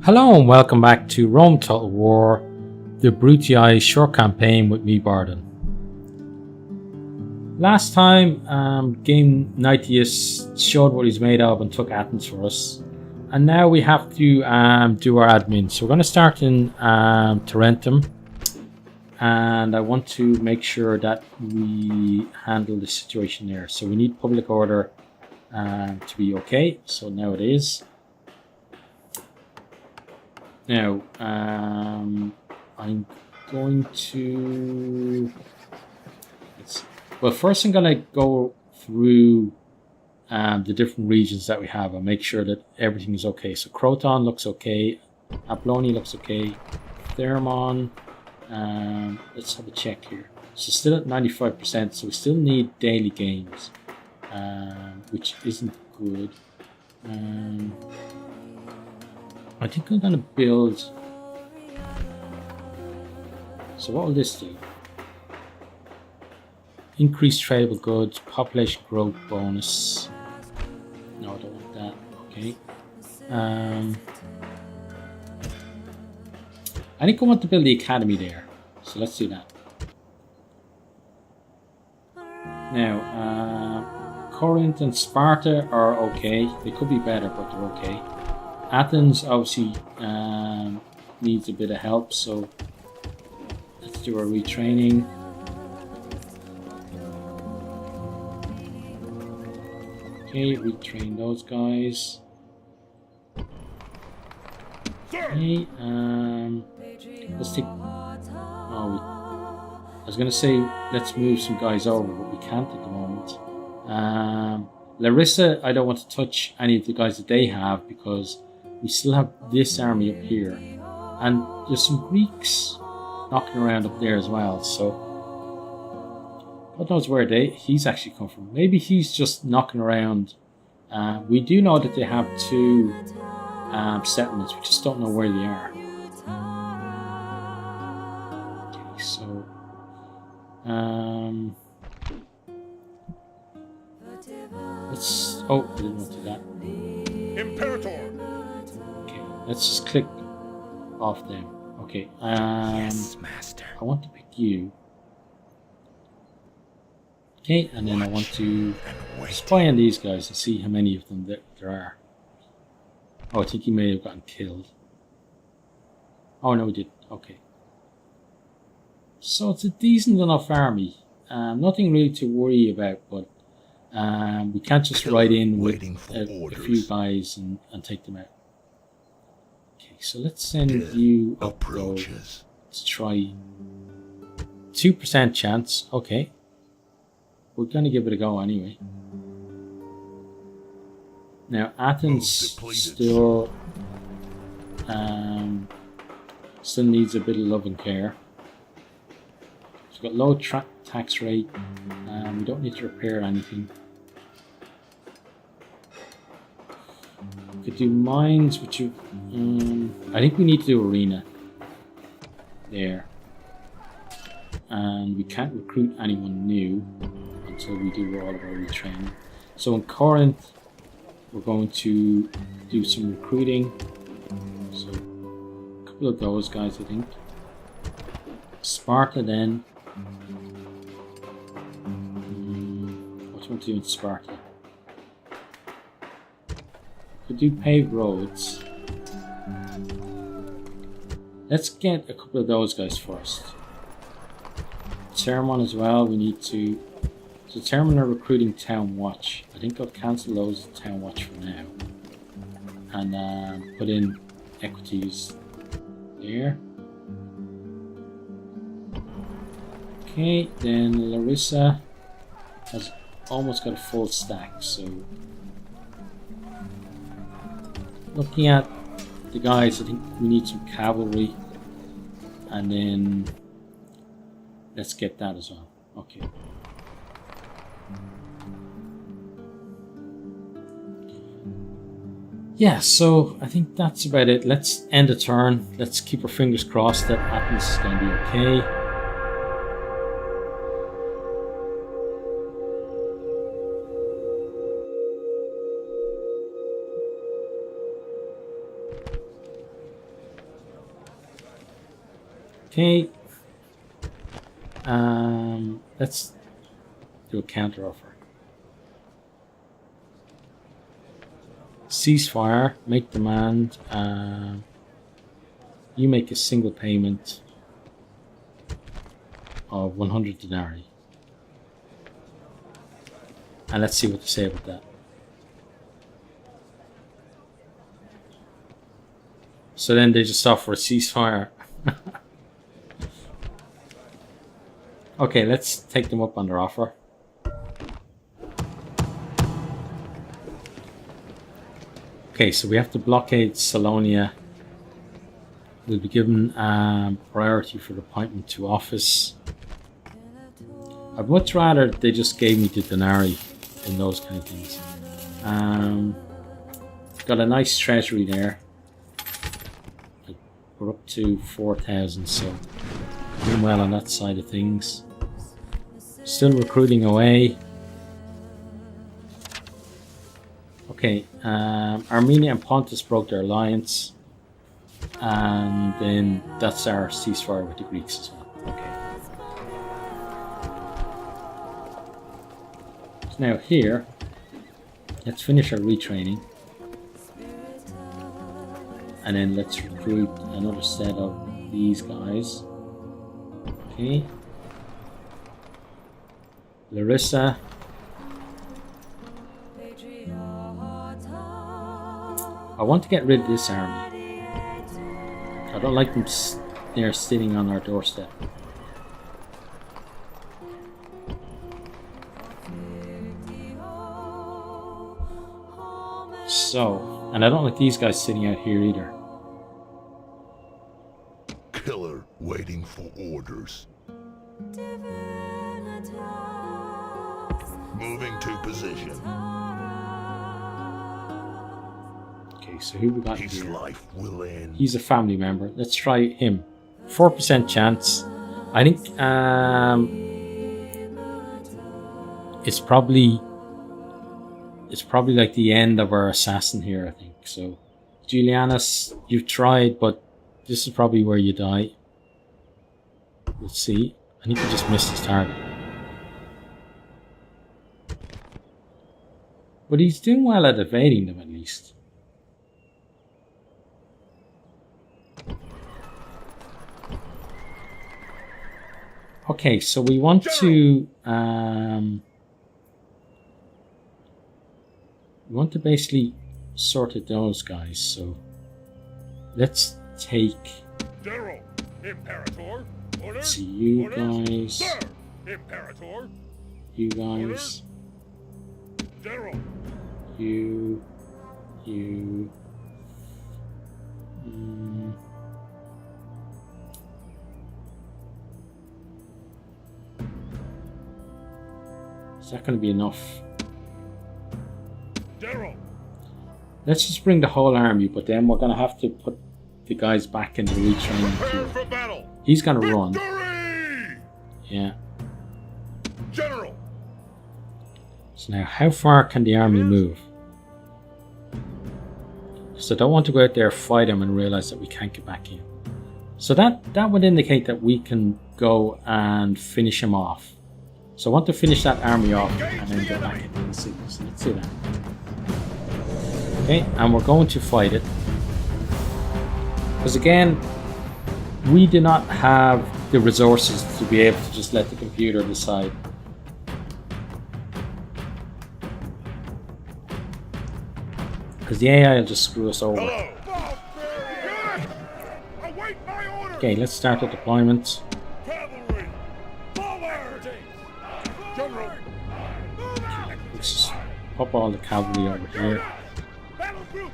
Hello and welcome back to Rome Total War, the Brutii short campaign with me, Bardon. Last time, Game Nitius showed what he's made of and took Athens for us. And now we have to do our admin. So we're going to start in Tarentum. And I want to make sure that we handle the situation there. So we need public order to be okay. So now it is. Now, I'm going to... Well, first I'm going to go through the different regions that we have and make sure that everything is okay. So Croton looks okay. Apollonia looks okay. Thermon, let's have a check here. So still at 95%, so we still need daily games, which isn't good. I think I'm going to build... So what will this do? Increased tradable goods, population growth bonus. No, I don't want that. Okay. I think I want to build the academy there. So let's do that. Now, Corinth and Sparta are okay. They could be better, but they're okay. Athens obviously needs a bit of help, so let's do our retraining. Okay, retrain those guys. Okay, let's take... I was going to say let's move some guys over, but we can't at the moment. Larissa, I don't want to touch any of the guys that they have because we still have this army up here, and there's some Greeks knocking around up there as well, so God knows where he's actually come from. Maybe he's just knocking around. We do know that they have two settlements, we just don't know where they are. Okay, so let's... Oh, I didn't want to do that. Imperator. Okay, let's just click off them. Okay, Yes, master. I want to pick you. Okay, and then I want to spy on these guys and see how many of them there are. Oh, I think he may have gotten killed. Oh no, he didn't. Okay. So it's a decent enough army. Nothing really to worry about, but we can't just ride in with a few guys and take them out. Okay, so let's send you up though. Let's try 2% chance. Okay. We're going to give it a go anyway. Now, Athens still needs a bit of love and care. It's got low tax rate. We don't need to repair anything. We could do mines, which you... I think we need to do arena. There. And we can't recruit anyone new until we do all of our retraining. So in Corinth, we're going to do some recruiting. So a couple of those guys, I think. Sparta then. What do you want to do in Sparta? Could do paved roads. Let's get a couple of those guys first. Thermon as well, we need to determine our recruiting town watch. I think I'll cancel those town watch for now. And put in equities there. Okay, then Larissa has almost got a full stack, so looking at the guys, I think we need some cavalry, and then let's get that as well. Okay. Yeah, so I think that's about it. Let's end the turn. Let's keep our fingers crossed that Athens is going to be okay. Okay. Let's do a counter offer. Ceasefire, make demand. You make a single payment of 100 denarii. And let's see what they say about that. So then they just offer a ceasefire. Okay, let's take them up on their offer. Okay, so we have to blockade Salonia. We'll be given priority for the appointment to office. I'd much rather they just gave me the denarii in those kind of things. Got a nice treasury there. We're up to 4,000, so doing well on that side of things. Still recruiting away. Okay, Armenia and Pontus broke their alliance. And then that's our ceasefire with the Greeks as well. Okay. So now here, let's finish our retraining. And then let's recruit another set of these guys. Okay. Larissa. I want to get rid of this army. I don't like them there sitting on our doorstep. So, and I don't like these guys sitting out here either. Killer waiting for orders. Moving to position. Okay, so who we got His here? life will end. He's a family member. Let's try him. 4% chance. I think it's probably like the end of our assassin here, I think. So Julianus, you've tried, but this is probably where you die. Let's see. I think he just missed his target. But he's doing well at evading them at least. Okay, so we want to basically sort of those guys. So let's take. General, Imperator, order. See you Orders. guys. Sir, Imperator. You guys. Orders. General. You. Is that going to be enough? General. Let's just bring the whole army, but then we're going to have to put the guys back in the retraining Prepare queue. for battle. He's going to run. Victory! Yeah. General. So now, how far can the army move? So I don't want to go out there, fight him, and realize that we can't get back in. So that would indicate that we can go and finish him off. So I want to finish that army off and then go back into the city. So let's do that. Okay, and we're going to fight it. Because again, we do not have the resources to be able to just let the computer decide. Because the AI will just screw us over. Hello. Await my order. Okay, let's start the deployment. Cavalry. Forward. General. Let's just pop all the cavalry over here. Battle group.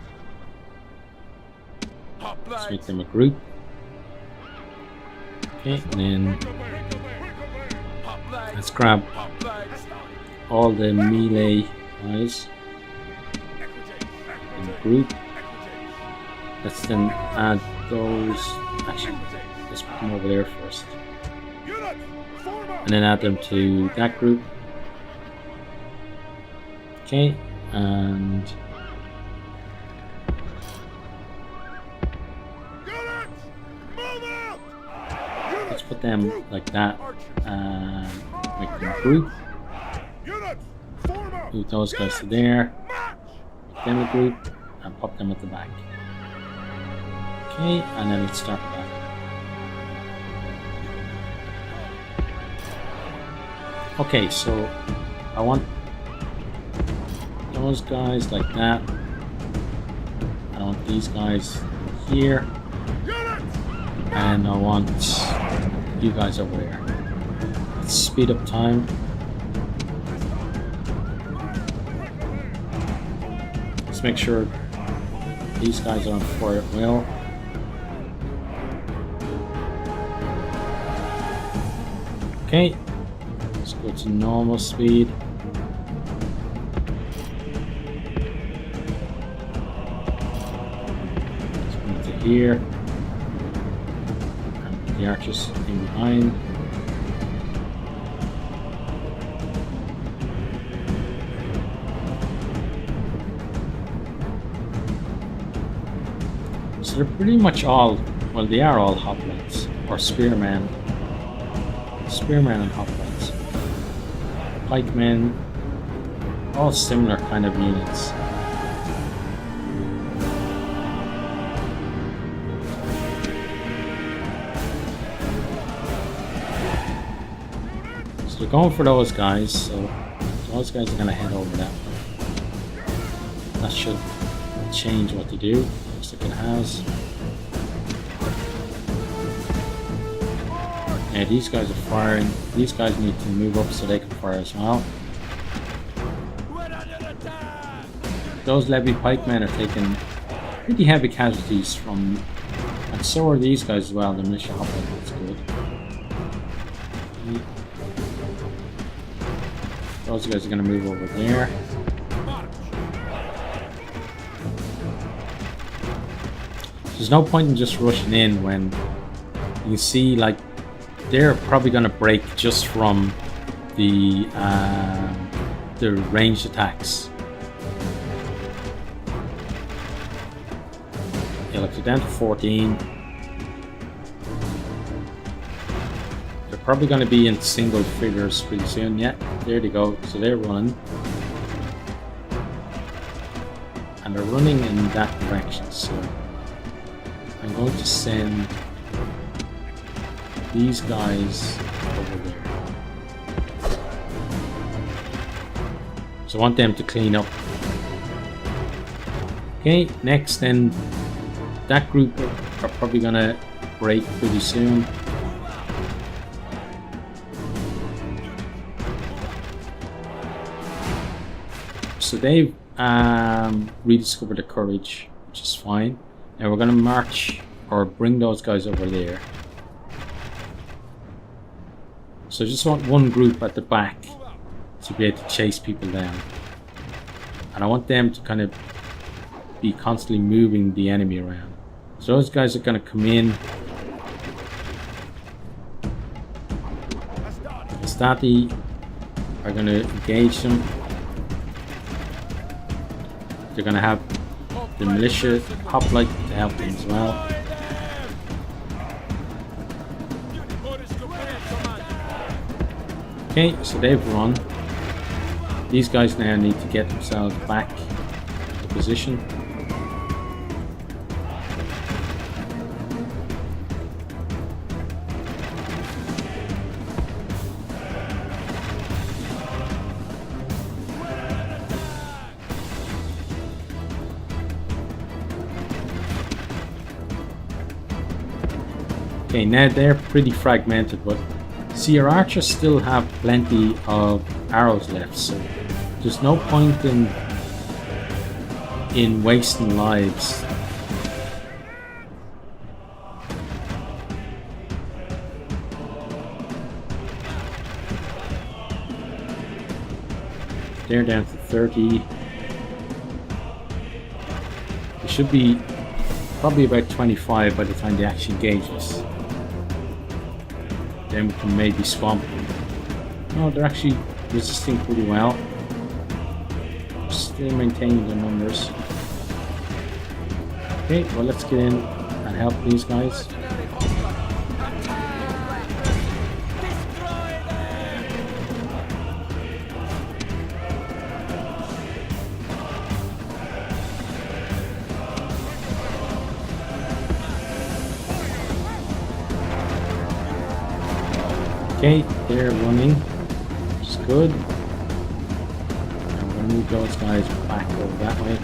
Let's make them a group. Okay, and then let's grab all the melee guys in the group. Let's then add those. Actually, let's put them over there first. And then add them to that group. Okay, and put them like that. Make them group. Units, form up. Move those guys to there. Make them a group and pop them at the back. Okay, and then let's start the battle. Okay, so I want those guys like that. I want these guys here. And I want you guys over there. Let's speed up time. Let's make sure these guys are on fire at will. Okay, let's go to normal speed. Let's move to here. And the archers in behind. So they're pretty much all, well, they are all hoplites or spearmen. Spearmen and hoplites. Pikemen, all similar kind of units. So they're going for those guys, so those guys are going to head over that way. That should change what to do. Looks like it has. Yeah, these guys are firing. These guys need to move up so they can fire as well. Those levy pikemen are taking pretty heavy casualties from, and so are these guys as well. The militia hoplite looks good. Those guys are going to move over there. There's no point in just rushing in when you see like they're probably going to break just from the ranged attacks. Yeah, look, they're down to 14. They're probably going to be in single figures pretty soon. Yeah, there they go. So they're running. And they're running in that direction. So I'm going to send these guys over there. So I want them to clean up. Okay, next then, that group are probably gonna break pretty soon. So they've rediscovered their courage, which is fine. Now we're gonna march or bring those guys over there. So I just want one group at the back to be able to chase people down. And I want them to kind of be constantly moving the enemy around. So those guys are going to come in. The Stati are going to engage them. They're going to have the militia hoplite to help them as well. Okay, so they've run. These guys now need to get themselves back to position. Okay, now they're pretty fragmented, but see, your archers still have plenty of arrows left, so there's no point in wasting lives. They're down to 30. It should be probably about 25 by the time they actually engage us. Then we can maybe swamp them. No, they're actually resisting pretty well. Still maintaining their numbers. Okay, well let's get in and help these guys. Okay, they're running. Which is good. Now we're going to move those guys back over that way.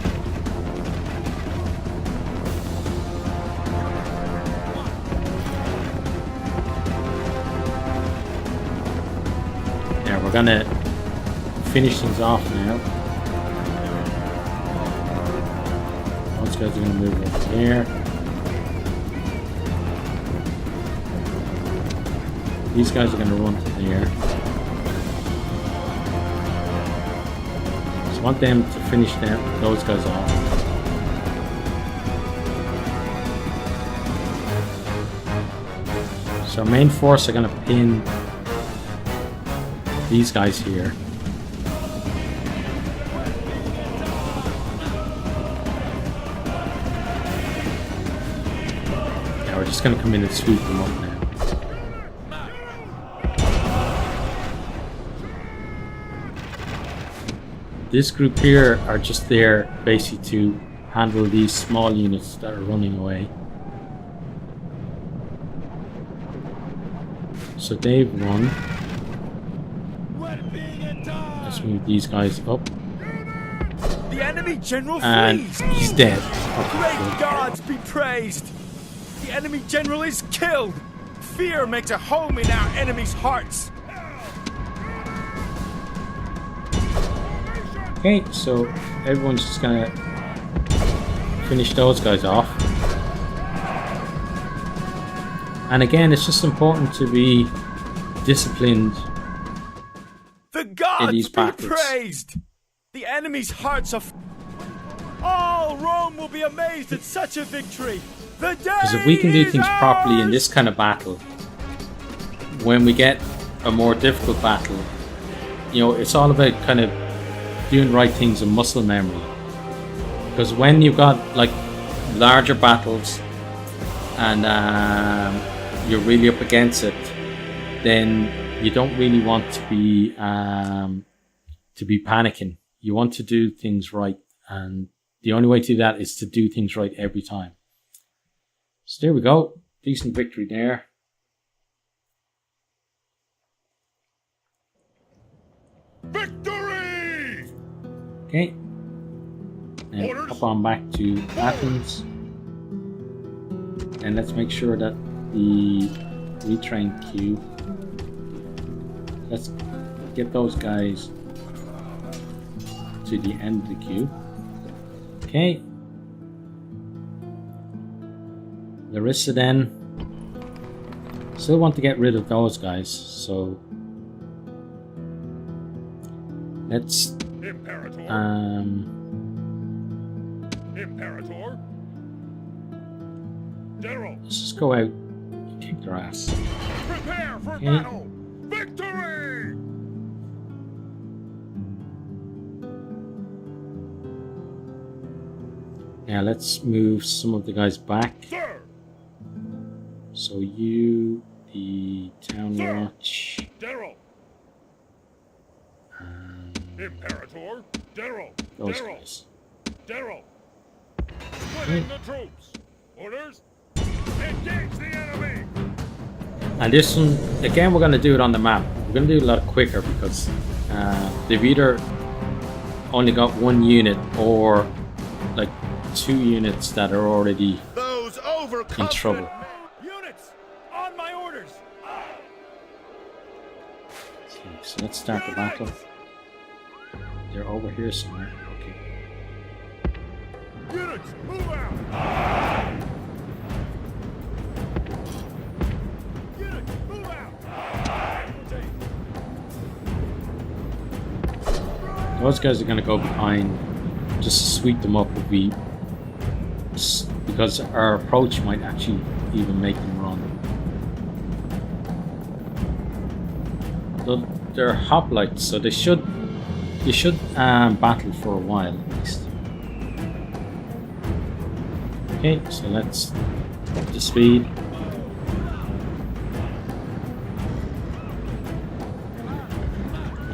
Yeah, we're going to finish things off now. Those guys are going to move over there. These guys are going to run to there. So I want them to finish those guys off. So our main force are going to pin these guys here. Yeah, we're just going to come in and sweep them up now. This group here are just there basically to handle these small units that are running away. So they've run. Let's move these guys up. The enemy general And flees. he's dead. Great Okay, gods be praised. The enemy general is killed. Fear makes a home in our enemies' hearts. okay, so everyone's just gonna finish those guys off. And again, it's just important to be disciplined. The gods these be battles. praised. The enemy's hearts are. All Rome will be amazed at such a victory. The day Because if we can do is things properly in ours. this kind of battle, when we get a more difficult battle, you know, it's all about kind of doing the right things and muscle memory. Because when you've got like larger battles and you're really up against it, then you don't really want to be panicking. You want to do things right, and the only way to do that is to do things right every time. So there we go, decent victory there. Victory! Okay, and hop on back to Athens, and let's make sure that the retrain queue. Let's get those guys to the end of the queue. Okay. Larissa then. Still want to get rid of those guys, so let's Imperator. Imperator. General, let's just go out and kick their ass. prepare for Okay. battle. Victory! Now let's move some of the guys back. Sir! So you, the town Sir. watch, General! Imperator. General! those General! guys. General! Splitting the troops! Orders! Engage the enemy! And this one, again, we're going to do it on the map. We're going to do it a lot quicker because they've either only got one unit or like 2 units that are already Those in trouble. Units, on my orders. Okay, so let's start the battle. They're over here somewhere. Okay. Units, move out! Units, move out! Those guys are going to go behind just to sweep them up because our approach might actually even make them run. They're hoplites, so they should battle for a while at least. Okay, so let's up to speed.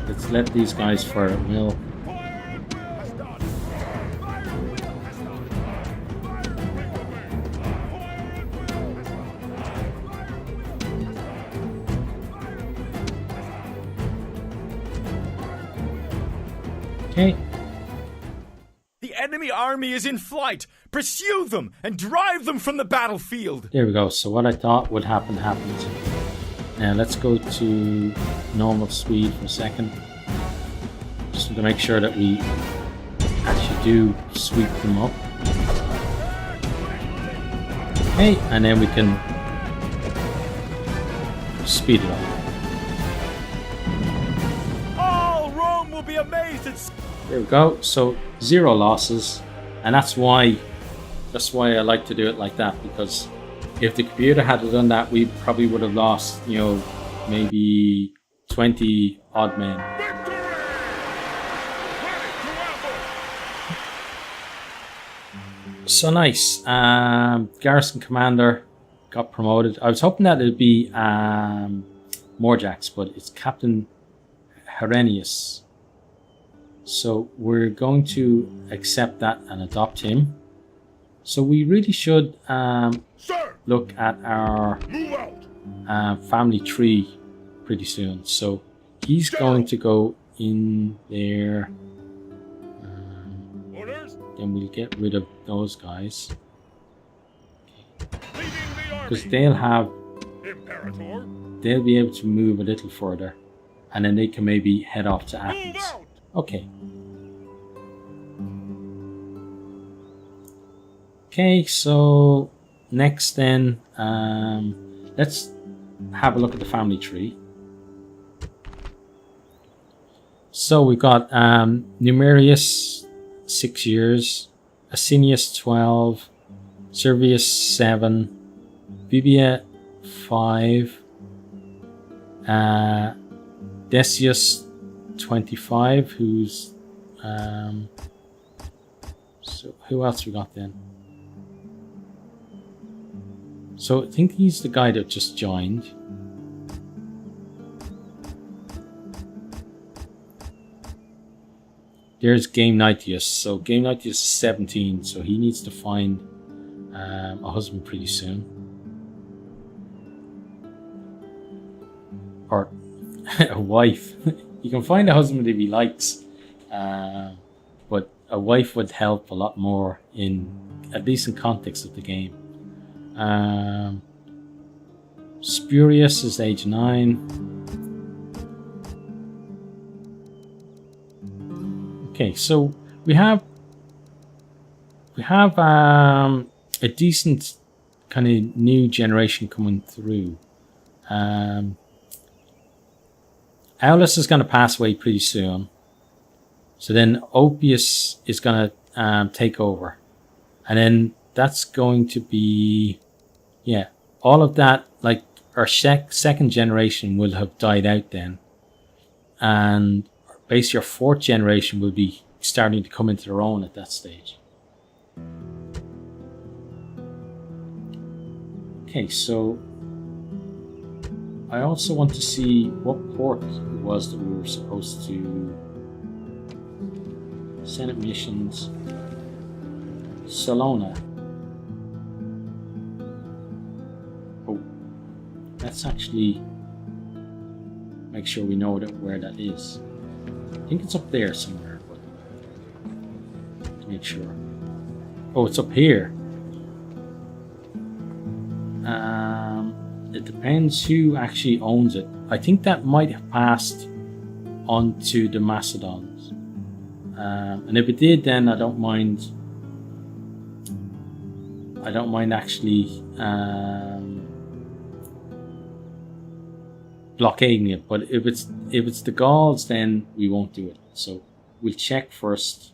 Let's let these guys fire at will. enemy army is in flight. Pursue them and drive them from the battlefield. There we go. So what I thought would happen happened. Now let's go to normal speed for a second. Just to make sure that we actually do sweep them up. Okay, and then we can speed it up. All Rome will be amazed at... There we go. So 0 losses, and that's why I like to do it like that, because if the computer had done that, we probably would have lost, you know, maybe 20 odd men. Victory! Ready to ambush! So nice. Garrison commander got promoted. I was hoping that it'd be Morjax, but it's Captain Herenius. So we're going to accept that and adopt him. So we really should Sir, look at our move out! family tree pretty soon. So he's going to go in there. Orders? Then we'll get rid of those guys, Leading the army! because they'll Imperator, be able to move a little further, and then they can maybe head off to move Athens. out! Okay. Okay, so next then, let's have a look at the family tree. So we've got Numerius 6 years, Asinius 12, Servius 7, Vibia 5, Decius 25, who's so who else we got then? So I think he's the guy that just joined. There's Game Nitius. So Game Nitius is 17, so he needs to find a husband pretty soon. Or a wife. You can find a husband if he likes, but a wife would help a lot more in, at least in context of the game. Spurious is age 9. Okay, so we have a decent kind of new generation coming through. Aulus is going to pass away pretty soon, so then Opius is going to take over, and then that's going to be, yeah, all of that, like our second generation will have died out then, and basically our 4th generation will be starting to come into their own at that stage. Okay, so I also want to see what port it was that we were supposed to. Senate missions, Salona. Oh, let's actually make sure we know where that is. I think it's up there somewhere, but to make sure. Oh, it's up here. It depends who actually owns it. I think that might have passed on to the Macedons. And if it did, then I don't mind actually blockading it. But if it's the Gauls, then we won't do it. So we'll check first,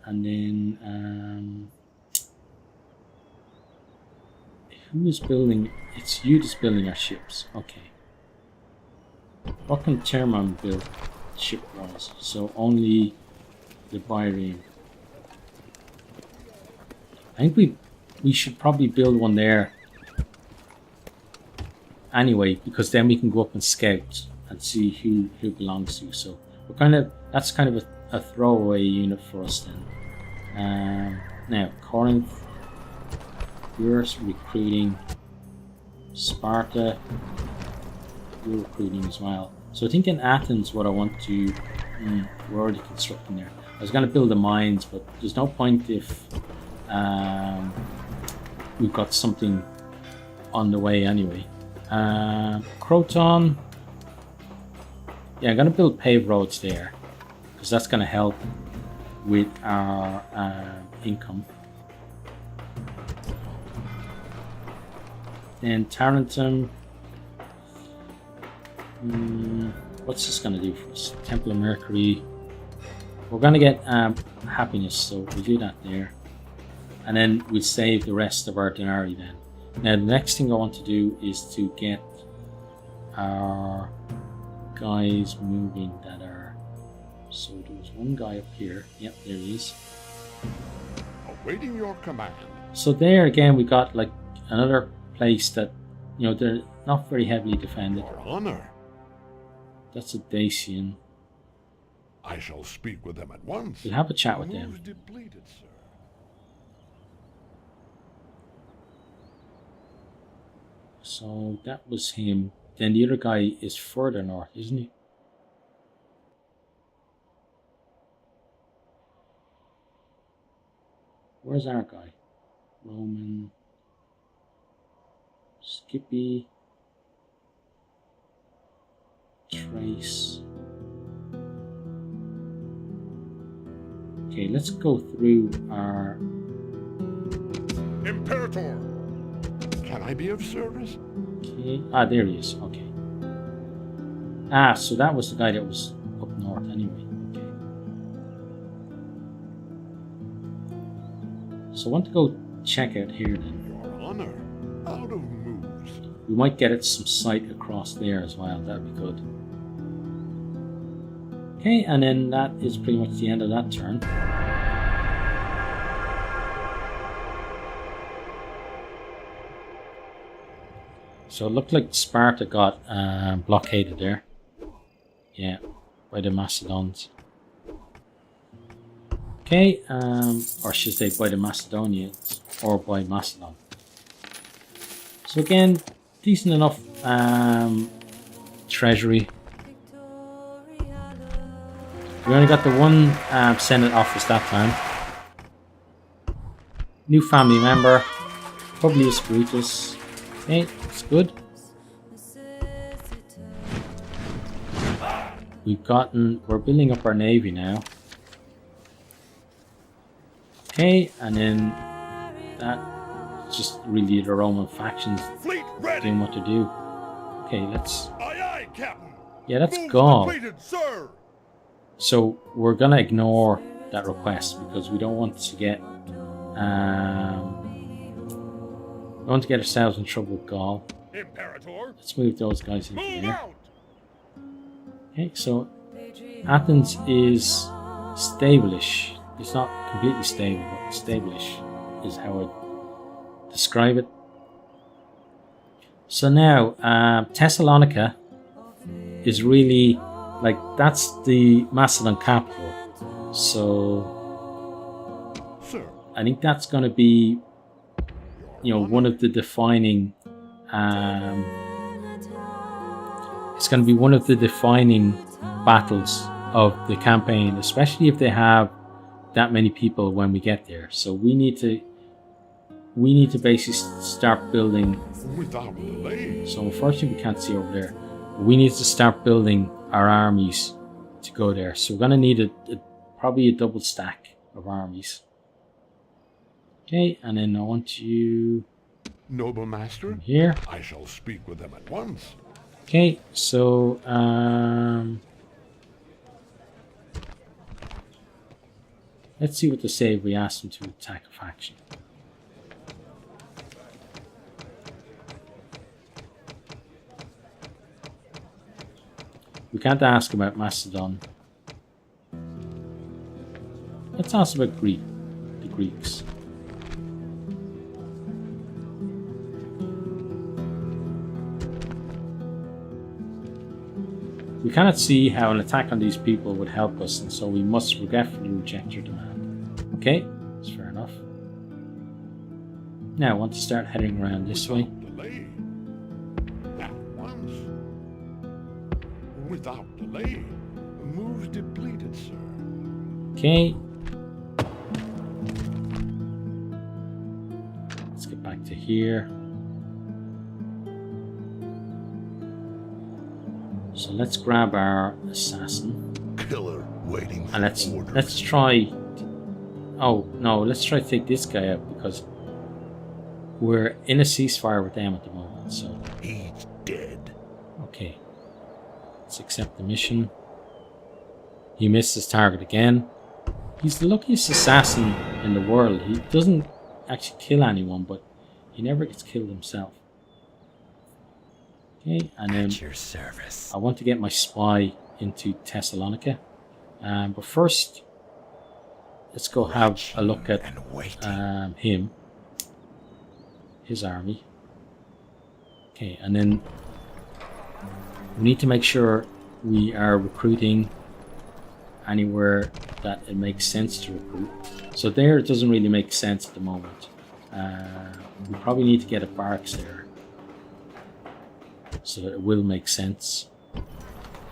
and then who is building? It's you that's building our ships. Okay. What can Termon build ship-wise? So only the Byrene. I think we should probably build one there anyway, because then we can go up and scout and see who belongs to. So we're that's kind of a throwaway unit for us then. Now Corinth, you're recruiting. Sparta, you're recruiting as well. So I think in Athens what I want to we're already constructing there. I was going to build the mines, but there's no point if we've got something on the way anyway. Croton. Yeah, I'm going to build paved roads there because that's going to help with our income. Then Tarentum. What's this going to do for us? Temple of Mercury. We're going to get happiness, so we'll do that there. And then we'll save the rest of our denarii then. Now the next thing I want to do is to get our guys moving that are... So there's one guy up here. Yep, there he is. Awaiting your command. So there again we got like another place that, you know, they're not very heavily defended. Your honor. That's a Dacian. I shall speak with them at once. We'll have a chat with them. Moves depleted, sir. So that was him. Then the other guy is further north, isn't he? Where's our guy? Roman. Skippy. Trace. Okay, let's go through our... Imperator. Can I be of service? Okay. Ah, there he is. Okay. Ah, so that was the guy that was up north anyway. Okay. So I want to go check out here then. Your honor. Out of moves. We might get it some sight across there as well. That'd be good. Okay, and then that is pretty much the end of that turn. So it looked like Sparta got blockaded there. Yeah, by the Macedons. Okay, or should I say by the Macedonians, or by Macedon. So again, decent enough treasury. We only got the one Senate office that time. New family member, Publius Brutus. Okay, it's good. We're building up our navy now. Okay, and then that's just really the Roman factions Fleet ready. doing what to do. Okay, let's... Aye, aye, Captain. Yeah, that's Moves Gaul. depleted, sir. So we're gonna ignore that request because we don't want to get we don't want to get ourselves in trouble with Gaul. Imperator. Let's move those guys into Move there. out. Okay, so Athens is stable-ish. It's not completely stable, but stable-ish is how I describe it. So now Thessalonica is really like that's the Macedon capital. So Sir. I think that's going to be, you know, one of the defining. It's going to be one of the defining battles of the campaign, especially if they have that many people when we get there. So we need to basically start building. Without delay. So unfortunately we can't see over there. We need to start building our armies to go there. So we're going to need probably a double stack of armies. Okay, and then I want you Noble master. here. I shall speak with them at once. Okay, so let's see what they say if we ask them to attack a faction. We can't ask about Macedon. Let's ask about the Greeks. We cannot see how an attack on these people would help us, and so we must regretfully reject your demand. Okay, that's fair enough. Now I want to start heading around this way. Delay. At once. Without delay. Moves depleted, sir. Okay. Let's get back to here. So let's grab our assassin. Killer waiting for And let's orders. try. Oh no, let's try to take this guy out because we're in a ceasefire with them at the moment. So He's dead. okay, let's accept the mission. He missed his target again. He's the luckiest assassin in the world. He doesn't actually kill anyone, but he never gets killed himself. Okay, and then At your service. I want to get my spy into Thessalonica. But first, let's go have a look at And waiting. him, his army. Okay, and then we need to make sure we are recruiting anywhere that it makes sense to recruit. So there, it doesn't really make sense at the moment. We probably need to get a barracks there so that it will make sense.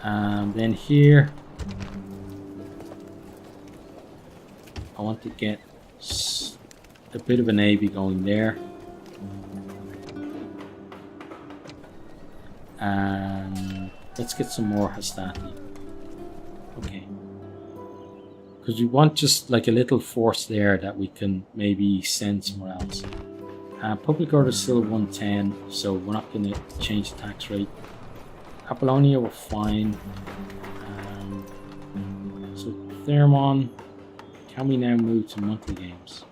And then here, I want to get a bit of a navy going there. And let's get some more Hastati. Okay. Because we want just like a little force there that we can maybe send somewhere else. Public order is still 110, so we're not going to change the tax rate. Apollonia, we're fine. So Thermon, can we now move to monthly games?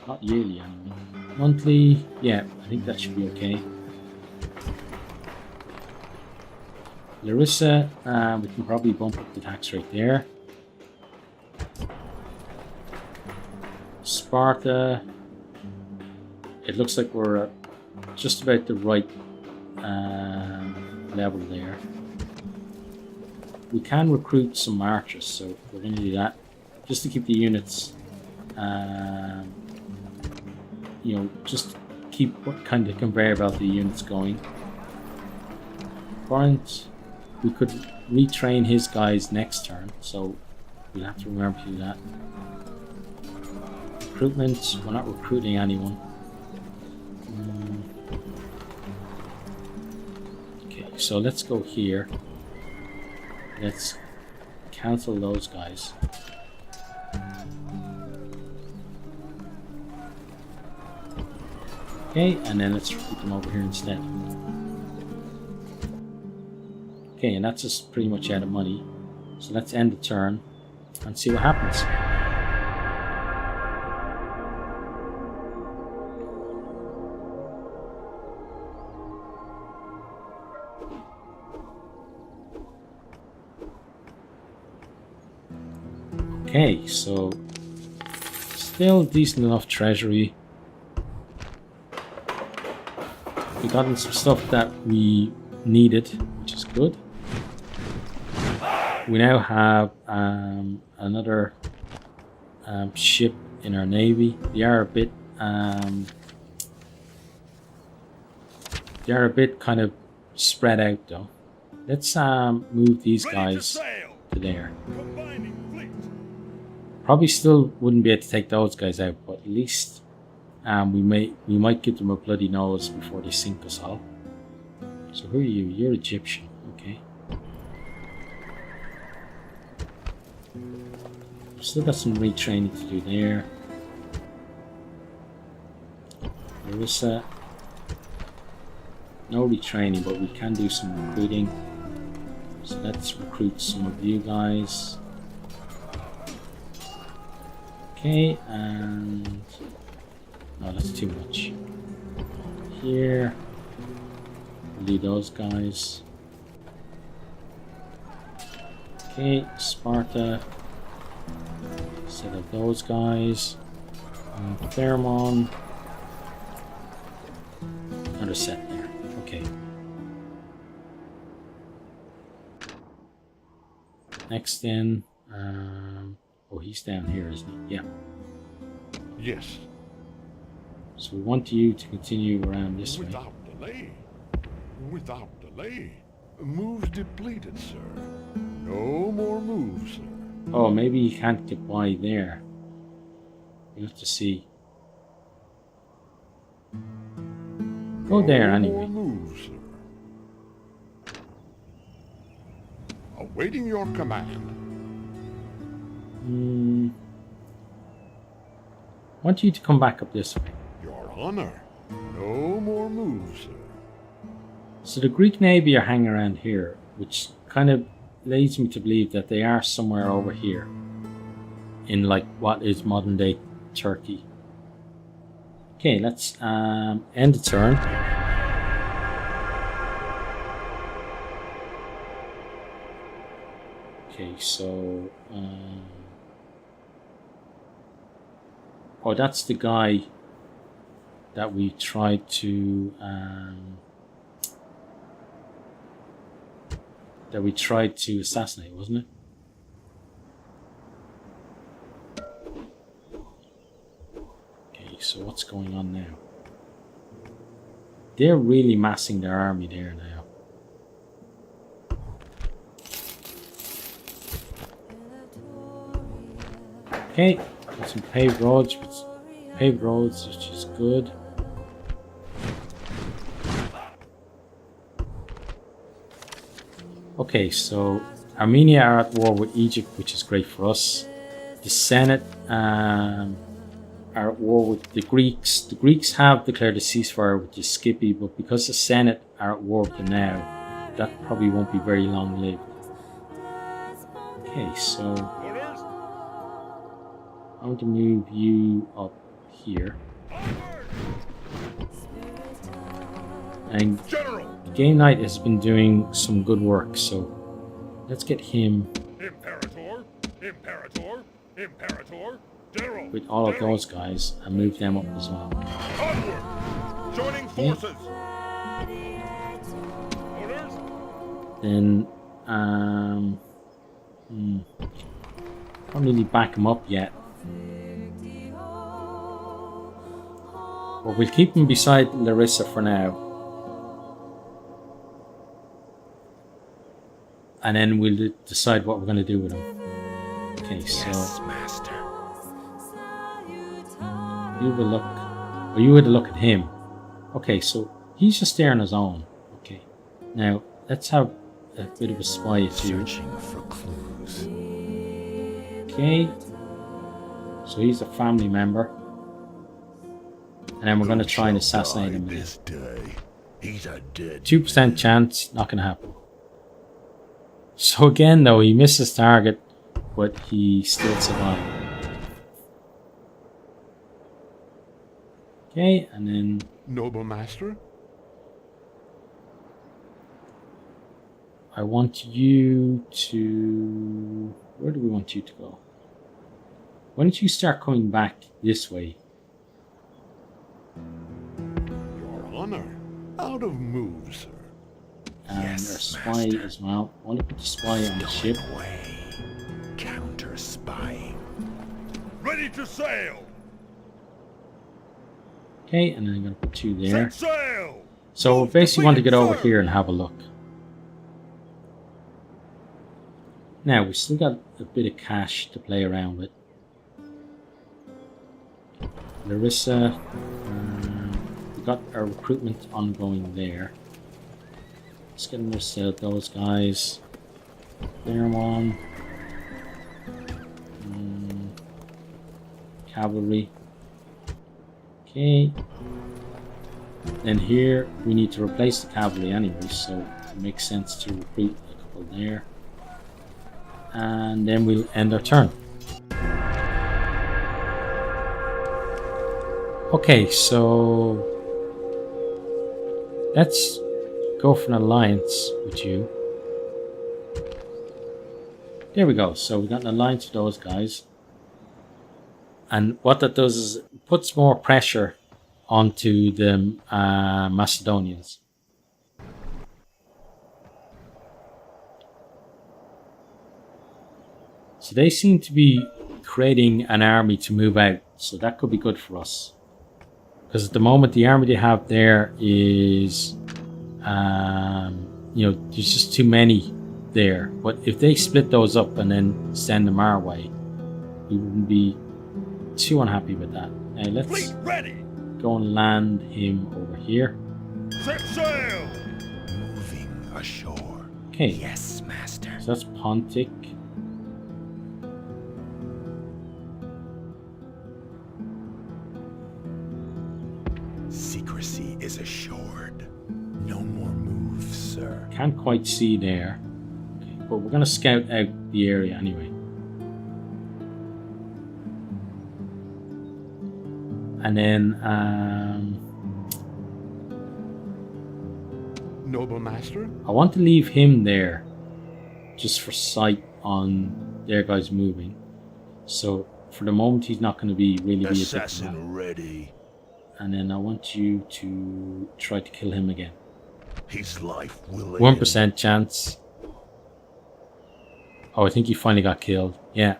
Not yearly anyway. Monthly, yeah, I think that should be okay. Larissa, we can probably bump up the tax rate there. Sparta, it looks like we're at just about the right level there. We can recruit some archers, so we're going to do that just to keep the units, you know, just keep what kind of conveyor belt the units going. Corinth, we could retrain his guys next turn, so we'll have to remember to do that. Recruitment, we're not recruiting anyone. Okay, so let's go here. Let's cancel those guys. Okay, and then let's recruit them over here instead. Okay, and that's just pretty much out of money. So let's end the turn and see what happens. Okay, so still decent enough treasury. We got in some stuff that we needed, which is good. We now have another ship in our navy. They are a bit kind of spread out though. Let's move these guys to there. Probably still wouldn't be able to take those guys out, but at least we might give them a bloody nose before they sink us all. So who are you? You're Egyptian, okay. Still got some retraining to do there. Larissa, no retraining, but we can do some recruiting. So let's recruit some of you guys. Okay, and no, that's too much. Here, we'll do those guys. Okay, Sparta. Set up those guys. Thermon. Another set there. Okay. Next in. Oh, he's down here, isn't he? Yeah. Yes. So we want you to continue around this way. Without delay. Without delay. Moves depleted, sir. No more moves, sir. Oh, maybe you can't get by there. You have to see. Go there No anyway. more moves, sir. Awaiting your command. I want you to come back up this way. Your honor. No more moves, sir. So the Greek Navy are hanging around here, which kind of leads me to believe that they are somewhere over here. In like what is modern day Turkey. Okay, let's end the turn. Okay, so oh, that's the guy that we tried to assassinate, wasn't it? Okay, so what's going on now? They're really massing their army there now. Okay, got some paved roads, which is good. Okay, so Armenia are at war with Egypt, which is great for us. The Senate are at war with the Greeks. The Greeks have declared a ceasefire with the Skippy, but because the Senate are at war with them now, that probably won't be very long lived. Okay, so I want to move you up here. And Game Knight has been doing some good work, so let's get him Imperator, Imperator, Imperator, General. with all of those guys and move them up as well. Onward! Joining forces! Orders? Then, can't really back him up yet. But we'll keep him beside Larissa for now. And then we'll decide what we're going to do with him. Okay, so master. you have a look. Or you had a look at him. Okay, so he's just there on his own. Okay. Now, let's have a bit of a spy at you. Searching for clues. Okay. So he's a family member. And then we're going to try and assassinate him. This day. He's a dead 2% chance, not going to happen. So again, though, he missed his target, but he still survived. Okay, and then noble master. I want you to... Where do we want you to go? Why don't you start coming back this way? Your honor. Out of moves, sir. And our spy as well. I want to put the spy on the ship. Away. Counter spying. Ready to sail! Okay, and then I'm going to put you there. Set sail! So we basically want to get over here and have a look. Now, we've still got a bit of cash to play around with. Larissa, we got our recruitment ongoing there. Let's get Larissa out those guys. There one. Cavalry. Okay. Then here we need to replace the cavalry anyway, so it makes sense to recruit a couple there. And then we'll end our turn. Okay, so let's go for an alliance with you. There we go. So we got an alliance with those guys. And what that does is it puts more pressure onto the Macedonians. So they seem to be creating an army to move out. So that could be good for us. Because at the moment the army they have there is, there's just too many there. But if they split those up and then send them our way, we wouldn't be too unhappy with that. Now let's Fleet ready. go and land him over here. Set sail. Moving ashore. Okay, Yes, master. so that's Pontic. Secrecy is assured. No more moves, sir. Can't quite see there. Okay, but we're going to scout out the area anyway. And then, Noble master. I want to leave him there just for sight on their guys moving. So for the moment, he's not going to be really be a diplomat. Assassin ready. And then I want you to try to kill him again. His life will 1% chance. Oh, I think he finally got killed. Yeah.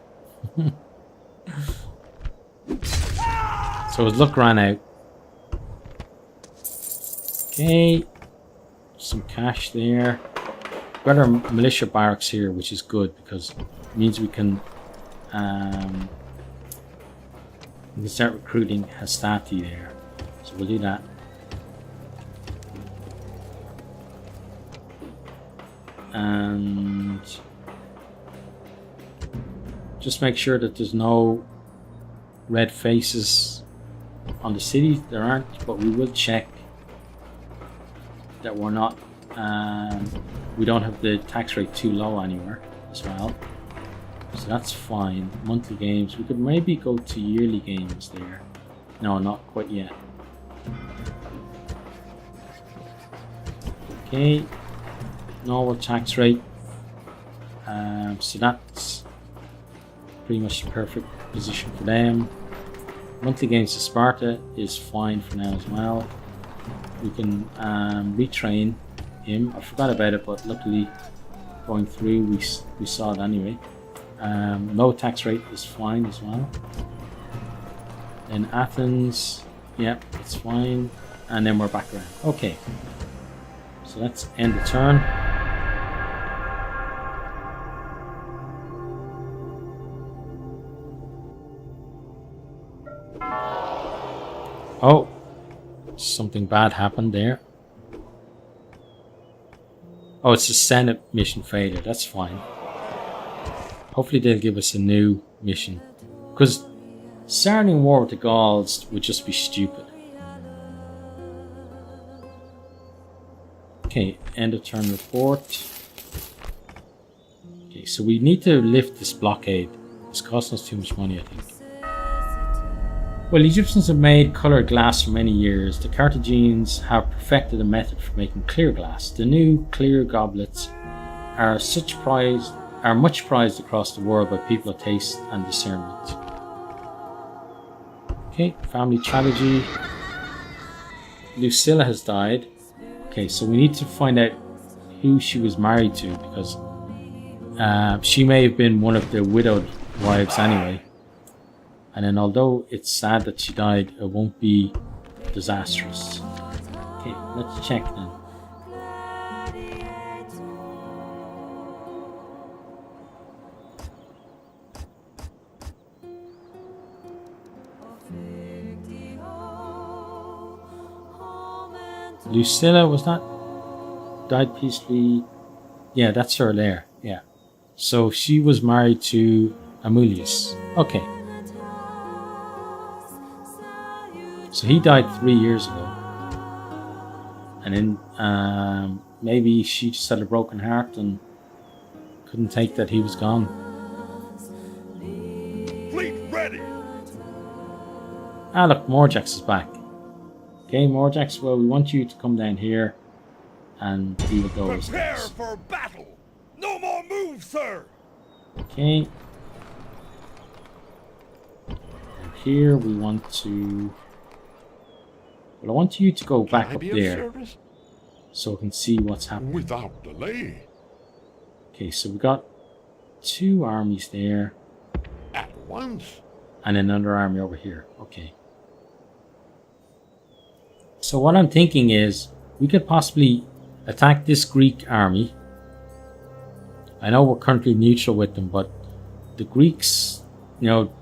So his luck ran out. Okay. Some cash there. Got our militia barracks here, which is good because it means we can start recruiting Hastati there. So we'll do that. And just make sure that there's no red faces on the city. There aren't, but we will check that we're not we don't have the tax rate too low anywhere as well, so that's fine. Monthly games, we could maybe go to yearly games there. No, not quite yet. Okay, normal tax rate, so that's pretty much the perfect position for them. Monthly games to Sparta is fine for now as well. We can retrain him. I forgot about it, but luckily going through we saw it anyway. Low tax rate is fine as well. Then Athens, yeah, it's fine. And then we're back around. Okay, so let's end the turn. Oh, something bad happened there. Oh, it's a Senate mission failure. That's fine. Hopefully they'll give us a new mission. Because starting war with the Gauls would just be stupid. Okay, end of turn report. Okay, so we need to lift this blockade. It's costing us too much money, I think. Well, Egyptians have made coloured glass for many years. The Carthaginians have perfected a method for making clear glass. The new clear goblets are much prized across the world by people of taste and discernment. Okay, family tragedy. Lucilla has died. Okay, so we need to find out who she was married to, because she may have been one of the widowed wives anyway. And then although it's sad that she died, it won't be disastrous. Okay, let's check then. Lucilla, was that died peacefully? Yeah, that's her there. Yeah. So she was married to Amulius. Okay. So he died 3 years ago. And then maybe she just had a broken heart and couldn't take that he was gone. Fleet ready. Ah, look, Morjax is back. Okay, Morjax, well, we want you to come down here and deal with those Prepare guys. for battle. No more moves, sir. Okay. And here we want to... Well, I want you to go back Can I up be of there service? so I can see what's happening. Without delay. Okay, so we got 2 armies there At once. and another army over here. Okay. So what I'm thinking is we could possibly attack this Greek army I know we're currently neutral with them, but the Greeks, you know,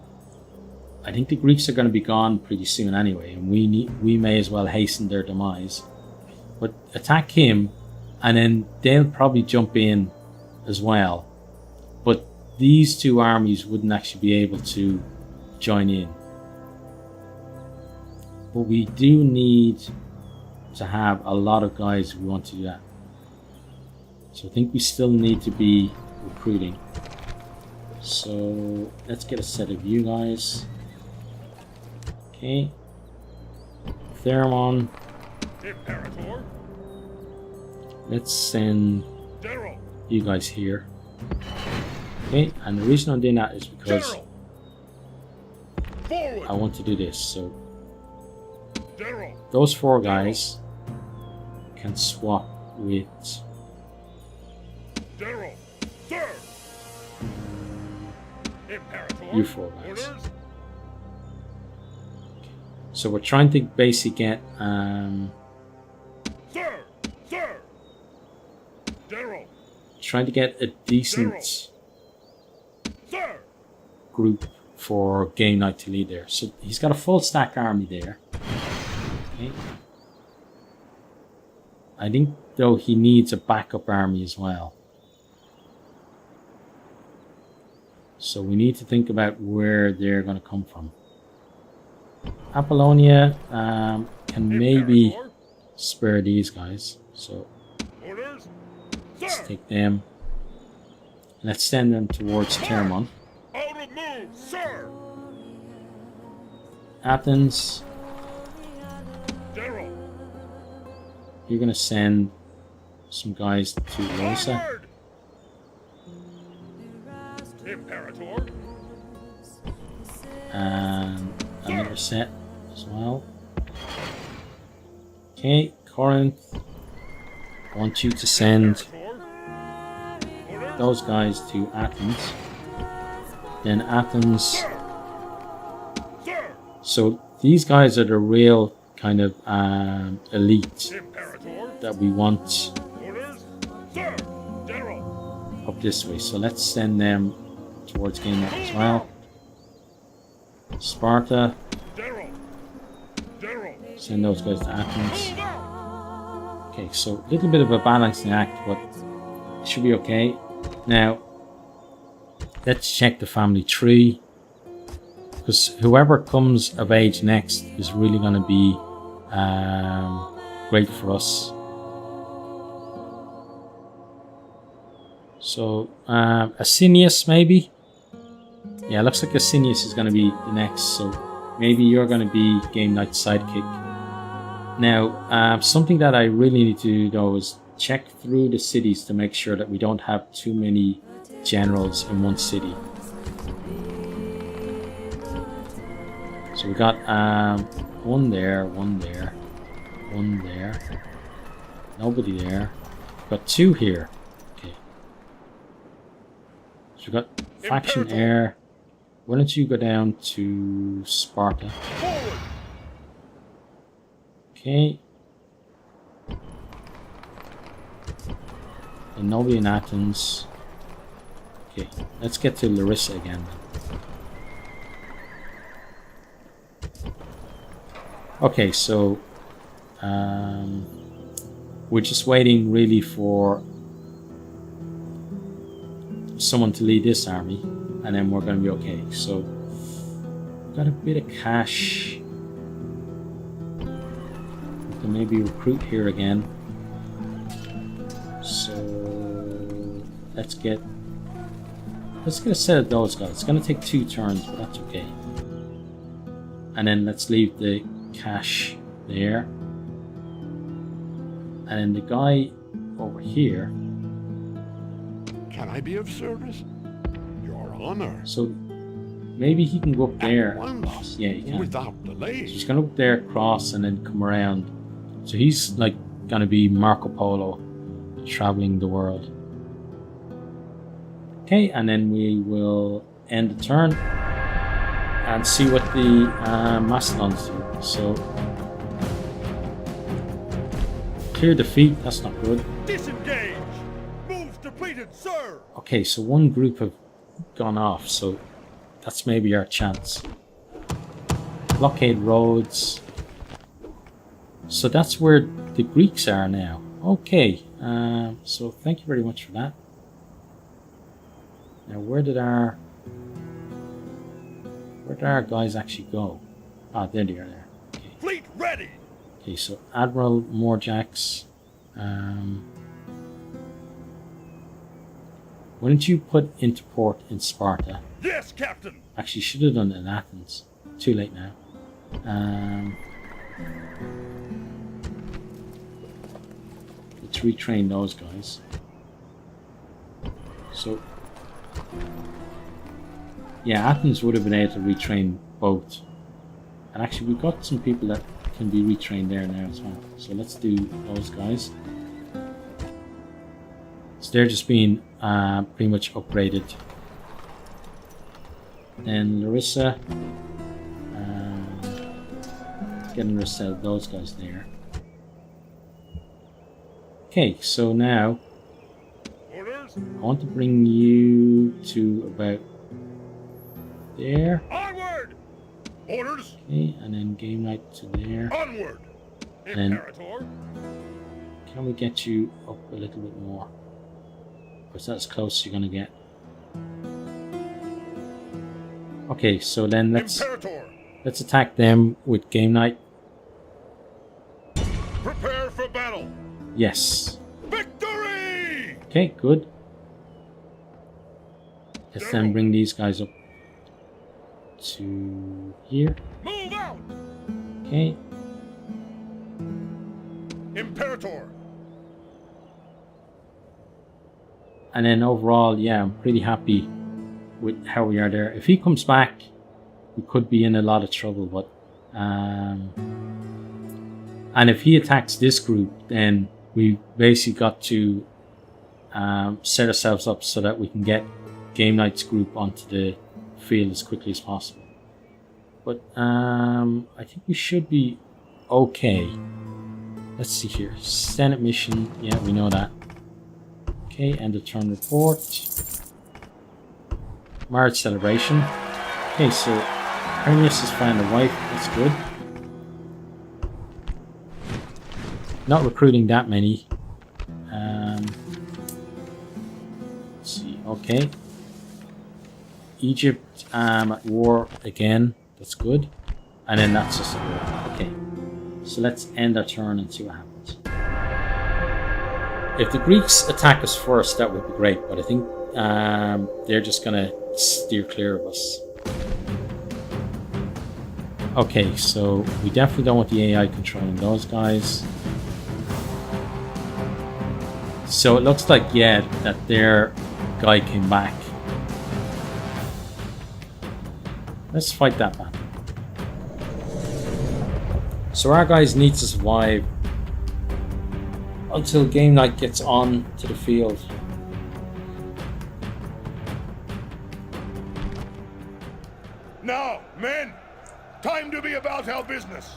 I think the Greeks are going to be gone pretty soon anyway, and we may as well hasten their demise. But attack him, and then they'll probably jump in as well. But these two armies wouldn't actually be able to join in. But we do need to have a lot of guys who want to do that. So I think we still need to be recruiting. So let's get a set of you guys. Okay. Thermon. Imperator. Let's send General. you guys here. Okay, and the reason I'm doing that is because General. Forward. I want to do this. So General. those 4 guys can swap with General. Sir. Imperator. you 4 guys. Orders. So we're trying to basically get Sir. Sir. General. trying to get a decent Sir. group for game night to lead there. So he's got a full stack army there. Okay. I think though he needs a backup army as well. So we need to think about where they're going to come from. Apollonia can maybe Imperator. spare these guys. So Orders. let's Sir. take them. Let's send them towards Termon. Out of move, sir. Athens, General. you're going to send some guys to Rosa. Forward. Imperator. And another set as well. Okay, Corinth, I want you to send Imperator. those guys to Athens. Then Athens. Sir. So these guys are the real kind of elite Imperator. that we want Orders. Sir. General. up this way. So let's send them towards game up as well. Sparta, General. General. send those guys to Athens. Move out. Okay, so a little bit of a balancing act, but it should be okay. Now, let's check the family tree, because whoever comes of age next is really going to be great for us. So, Asinius maybe? Yeah, looks like Asinius is going to be the next, so maybe you're going to be Game Night sidekick. Now, something that I really need to do though is check through the cities to make sure that we don't have too many generals in one city. So we got one there, one there, one there, nobody there. We've got 2 here. Okay. So we got faction air. Why don't you go down to Sparta? Forward. Okay. And nobody in Athens. Okay, let's get to Larissa again. Okay, so we're just waiting really for someone to lead this army, and then we're going to be okay. So we've got a bit of cash. We can maybe recruit here again. So let's get a set of those guys. It's going to take 2 turns, but that's okay. And then let's leave the cash there. And then the guy over here. Can I be of service? Your honor. So maybe he can go up there. Once, Yeah, he can. without delay. So he's going to go up there, cross, and then come around. So he's like going to be Marco Polo, traveling the world. Okay, and then we will end the turn and see what the Mastodons do. So, clear defeat, that's not good. Disengage! Moves depleted! defeated, sir! Okay, so one group have gone off, so that's maybe our chance. Blockade roads. So that's where the Greeks are now. Okay, so thank you very much for that. Now, where did our guys actually go? Ah, there they are there. Okay. Fleet ready! Okay, so Admiral Moorjacks. Why don't you put into port in Sparta? Yes, Captain! Actually, should have done it in Athens. Too late now. Let's retrain those guys. So, yeah, Athens would have been able to retrain both. And actually, we've got some people that can be retrained there now as well. So let's do those guys. So they're just being pretty much upgraded. Then Larissa, getting rid of those guys there. Okay, so now Orders! I want to bring you to about there. Onward! Orders! Okay, and then game night to there. Onward! And- Imperator! Can we get you up a little bit more? Or is that as close as you're gonna get? Okay, so then let's attack them with game night. Prepare for battle! Yes. Victory! Okay, good. Let's then bring these guys up to here. Move out! Okay. Imperator! And then overall, yeah, I'm pretty happy with how we are there. If he comes back, we could be in a lot of trouble, but and if he attacks this group, then we basically got to set ourselves up so that we can get Game Night's group onto the field as quickly as possible. But I think we should be okay. Let's see here. Senate mission, yeah, we know that. Okay, end of turn report. Marriage celebration. Okay, so Hermias has found a wife, that's good. Not recruiting that many. Let's see, okay. Egypt at war again, that's good. And then that's just a war. Okay, so let's end our turn and see what happens. If the Greeks attack us first, that would be great, but I think they're just gonna steer clear of us. Okay, so we definitely don't want the AI controlling those guys. So it looks like, yeah, that their guy came back. Let's fight that battle. So our guys need to survive until Game Night gets on to the field. Now, men, time to be about our business.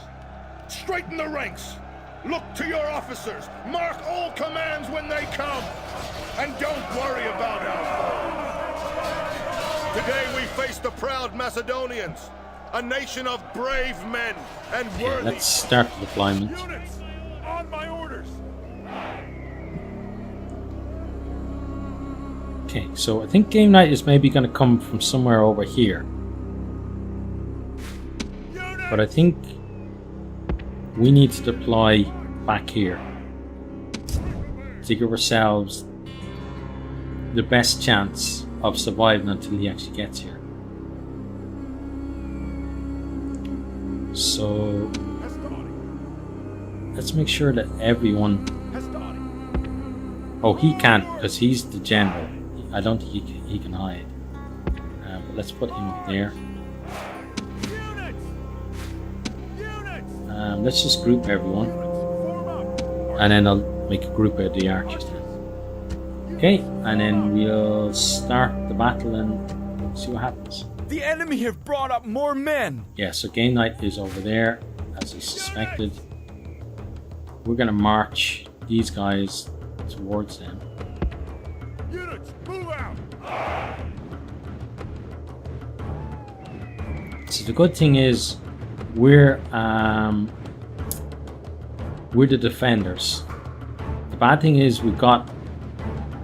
Straighten the ranks. Look to your officers. Mark all commands when they come. And don't worry about our foes. Today we face the proud Macedonians, a nation of brave men and Okay, worthy. let's start the deployment. Units, on my orders. Okay, so I think Game Night is maybe going to come from somewhere over here. But I think we need to deploy back here to give ourselves the best chance of surviving until he actually gets here. So let's make sure that everyone... Oh, he can't because he's the general. I don't think he can hide. But let's put him up there. Let's just group everyone. And then I'll make a group out of the archers then. Okay, and then we'll start the battle and see what happens. The enemy have brought up more men. Yeah, so Game Night is over there, as he suspected. We're going to march these guys towards them. Units, move out! So the good thing is we're the defenders. The bad thing is we've got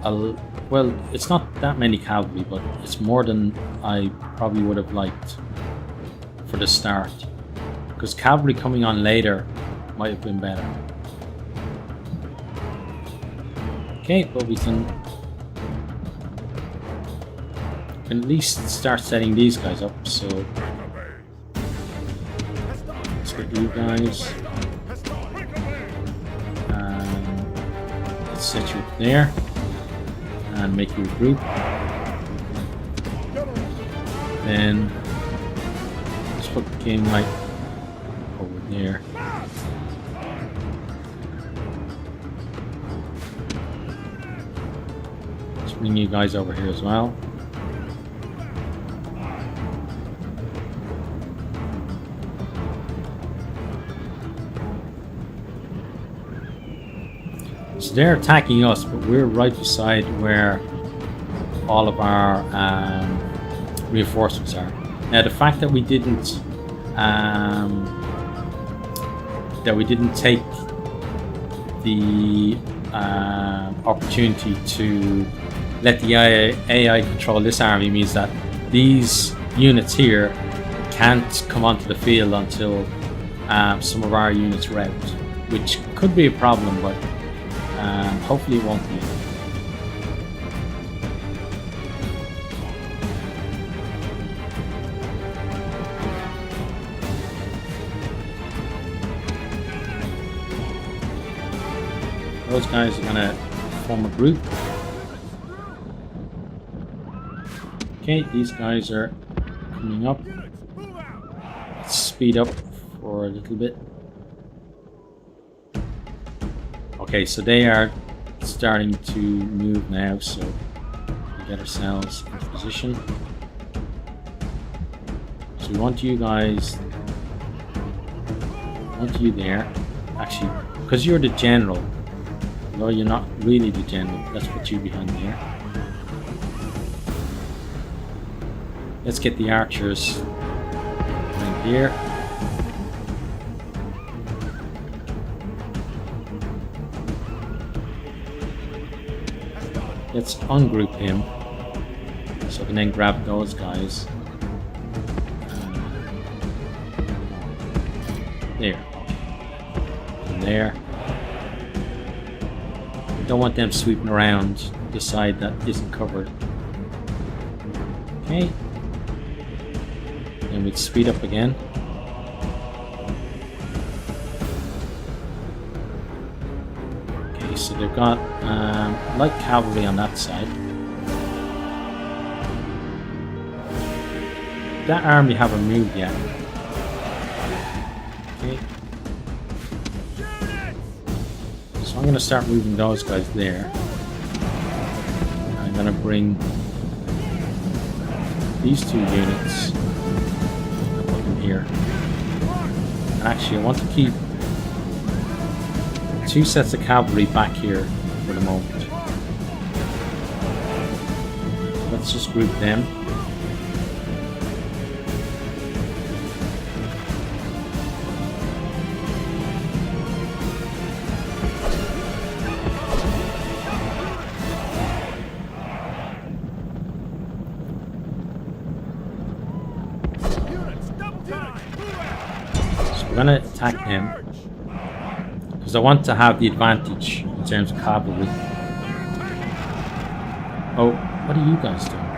well, it's not that many cavalry, but it's more than I probably would have liked for the start. Because cavalry coming on later might have been better. Okay, but we can at least start setting these guys up. So let's get you guys. Let's set you up there and make you a group. Then let's put the game light over there. Let's bring you guys over here as well. So they're attacking us, but we're right beside where all of our reinforcements are. Now, the fact that we didn't take the opportunity to let the AI control this army means that these units here can't come onto the field until some of our units are out, which could be a problem, but hopefully it won't be. Those guys are gonna form a group. Okay, these guys are coming up. Let's speed up for a little bit. Okay, so they are starting to move now, so we get ourselves into position. So we want you guys, you there. Actually, because you're the general, although you're not really the general, let's put you behind there. Let's get the archers in here. Let's ungroup him so I can then grab those guys. There. And there. Don't want them sweeping around the side that isn't covered. Okay. Then we'd speed up again. Okay, so they've got light cavalry on that side. That army haven't moved yet. Okay. So I'm going to start moving those guys there. I'm going to bring these two units and put them here. And actually, I want to keep 2 sets of cavalry back here for the moment. Let's just group them. We're going to attack him because I want to have the advantage in terms of cavalry. Oh, what are you guys doing?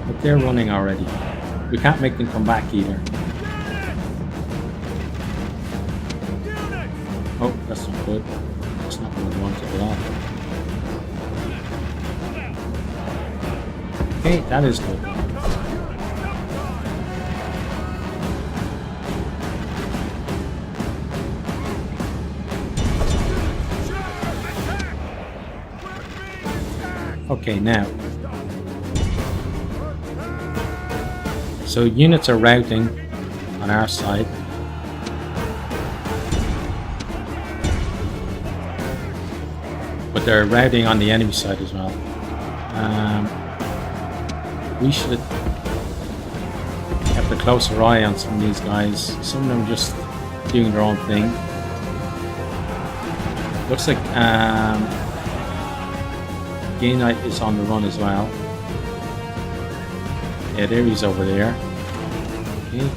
But they're running already. We can't make them come back either. Oh, that's not good. That's not what we wanted at all. Okay, that is good. Okay, now. So units are routing on our side. but they're routing on the enemy side as well. We should have kept a closer eye on some of these guys. Some of them just doing their own thing. Looks like Gay Knight is on the run as well. Yeah, there he's over there. Okay.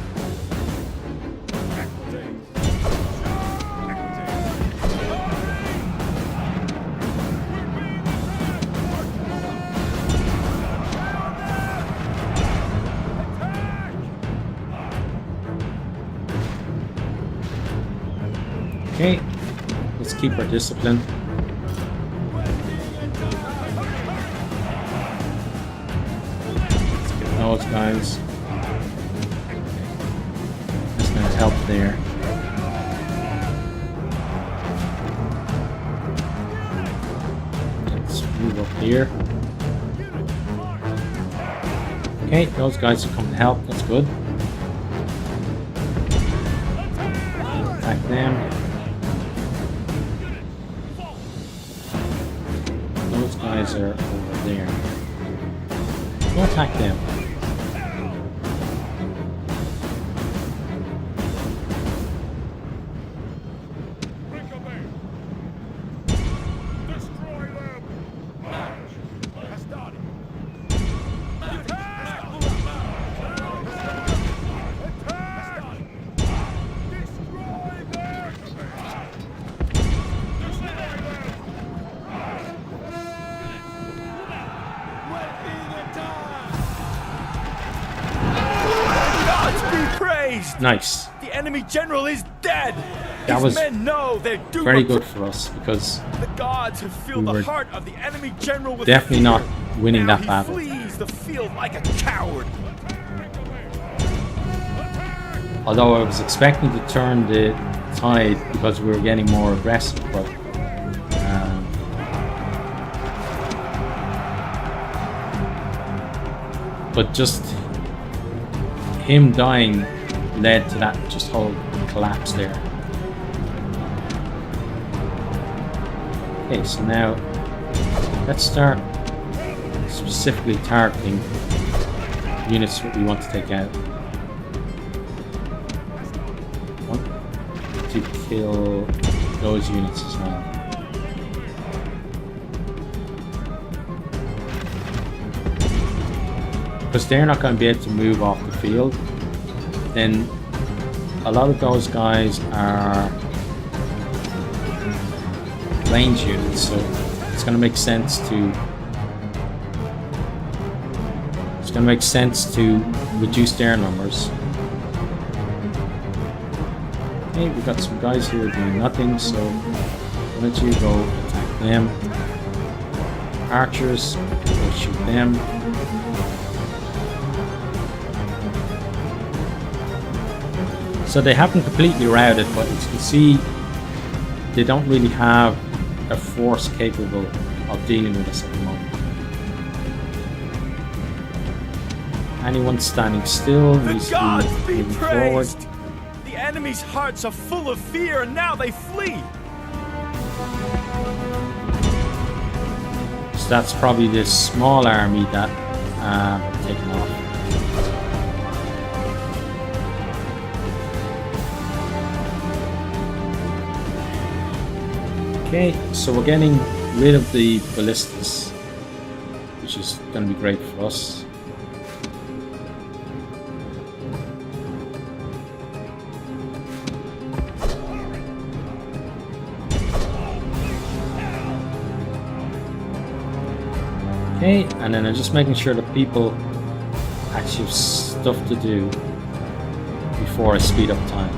Okay, let's keep our discipline. Let's get those guys. That's going to help there. Let's move up here. Okay, those guys are coming to help. That's good. Attack them. Those guys are over there. Go attack them. Nice. The enemy general is dead. That was men know they're doomed. Very good for us because the gods have filled the heart of the enemy general with definitely fear. not winning Now that battle. He flees the field like a coward. Although I was expecting to turn the tide because we were getting more aggressive, but just him dying led to that just whole collapse there. Okay, so now let's start specifically targeting units that we want to take out. I want to kill those units as well. Because they're not going to be able to move off the field, then a lot of those guys are range units, so it's going to make sense to reduce their numbers. Okay, we've got some guys here doing nothing, so why don't you go attack them. Archers, go shoot them. So they haven't completely routed, but as you can see, they don't really have a force capable of dealing with us at the moment. Anyone standing still needs to be moving forward. The enemy's hearts are full of fear, and now they flee. So that's probably this small army that taken off. Okay, so we're getting rid of the ballistas, which is going to be great for us. Okay, and then I'm just making sure that people actually have stuff to do before I speed up time.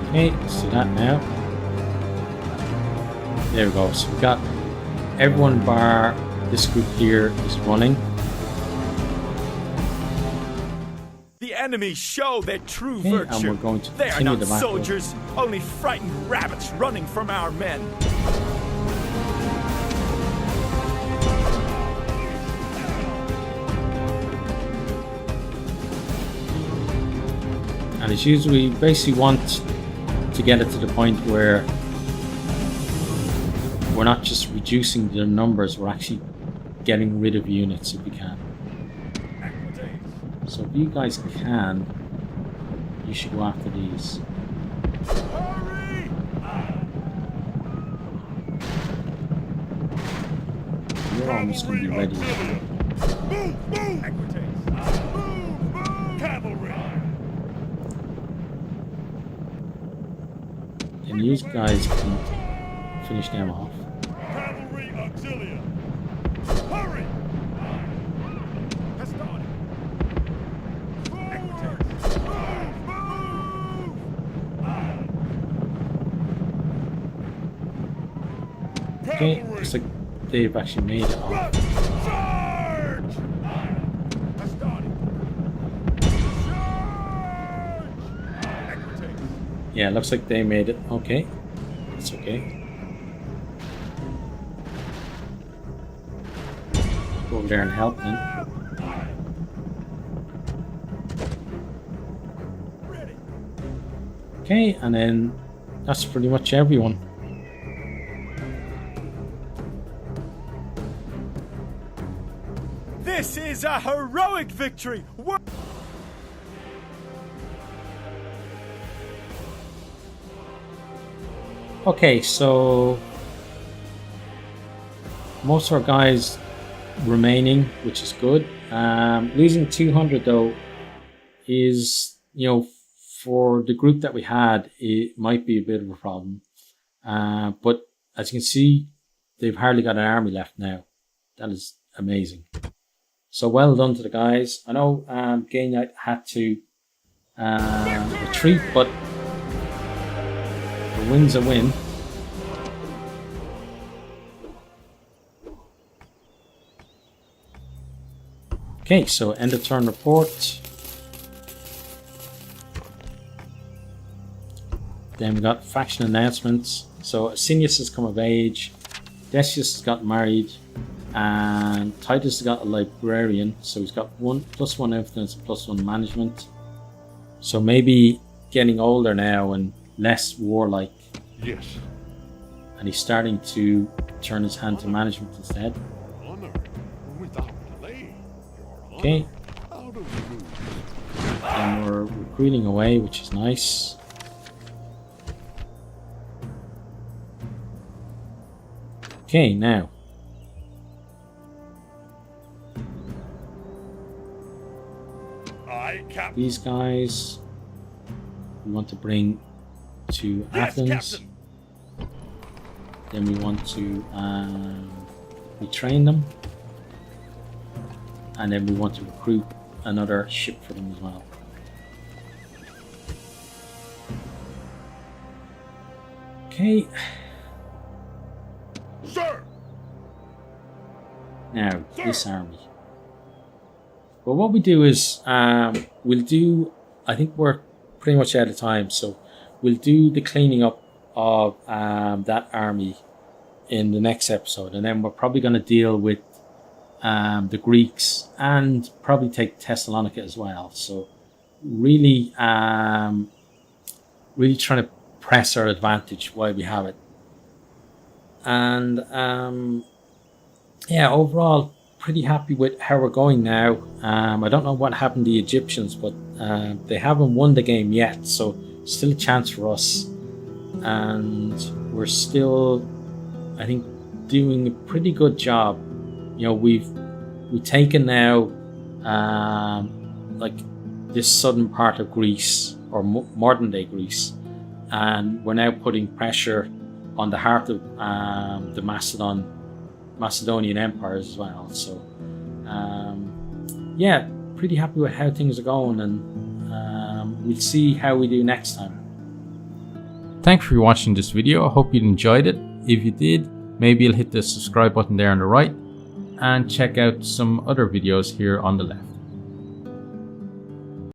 Okay, let's do that now. There we go. So we got everyone bar this group here is running. The enemy show their true Okay, virtue. and we're going to they are continue not the battle. soldiers, only frightened rabbits running from our men. And as usual, we basically want to to get it to the point where we're not just reducing the numbers, we're actually getting rid of units if we can. So if you guys can, you should go after these. You're almost going to be ready. And you guys can finish them off. Cavalry auxilia. Hurry! Okay, looks like they've actually made it off. Charge! Yeah, looks like they made it. Okay, that's okay. Go over there and help them. Okay, and then that's pretty much everyone. This is a heroic victory! Okay, so most of our guys remaining, which is good. Losing 200 though is, you know, for the group that we had, it might be a bit of a problem. But as you can see, they've hardly got an army left now. That is amazing. So well done to the guys. I know Gay Knight had to retreat, but the win's a win. Okay, so end of turn report. Then we got faction announcements. So Asinius has come of age, Decius has got married, and Titus has got a librarian. So he's got +1 influence, +1 management. So maybe getting older now and less warlike. Yes. And he's starting to turn his hand to management instead. Honor without delay. Okay. Out of the mood. And we're recruiting away, which is nice. Okay, now. Aye, Captain. These guys we want to bring to Yes, Athens. Captain. Then we want to retrain them. And then we want to recruit another ship for them as well. Okay. Sir! Now, this army. Well, what we do is, we'll do, I think we're pretty much out of time, so we'll do the cleaning up of that army in the next episode. And then we're probably going to deal with the Greeks and probably take Thessalonica as well. So really, really trying to press our advantage while we have it. And yeah, overall, pretty happy with how we're going now. I don't know what happened to the Egyptians, but they haven't won the game yet, so still a chance for us. And we're still, I think, doing a pretty good job. You know, we've taken now like this southern part of Greece, or modern day Greece, and we're now putting pressure on the heart of the Macedonian empires as well. So yeah, pretty happy with how things are going, and we'll see how we do next time. Thanks for watching this video. I hope you enjoyed it. If you did, maybe you'll hit the subscribe button there on the right and check out some other videos here on the left.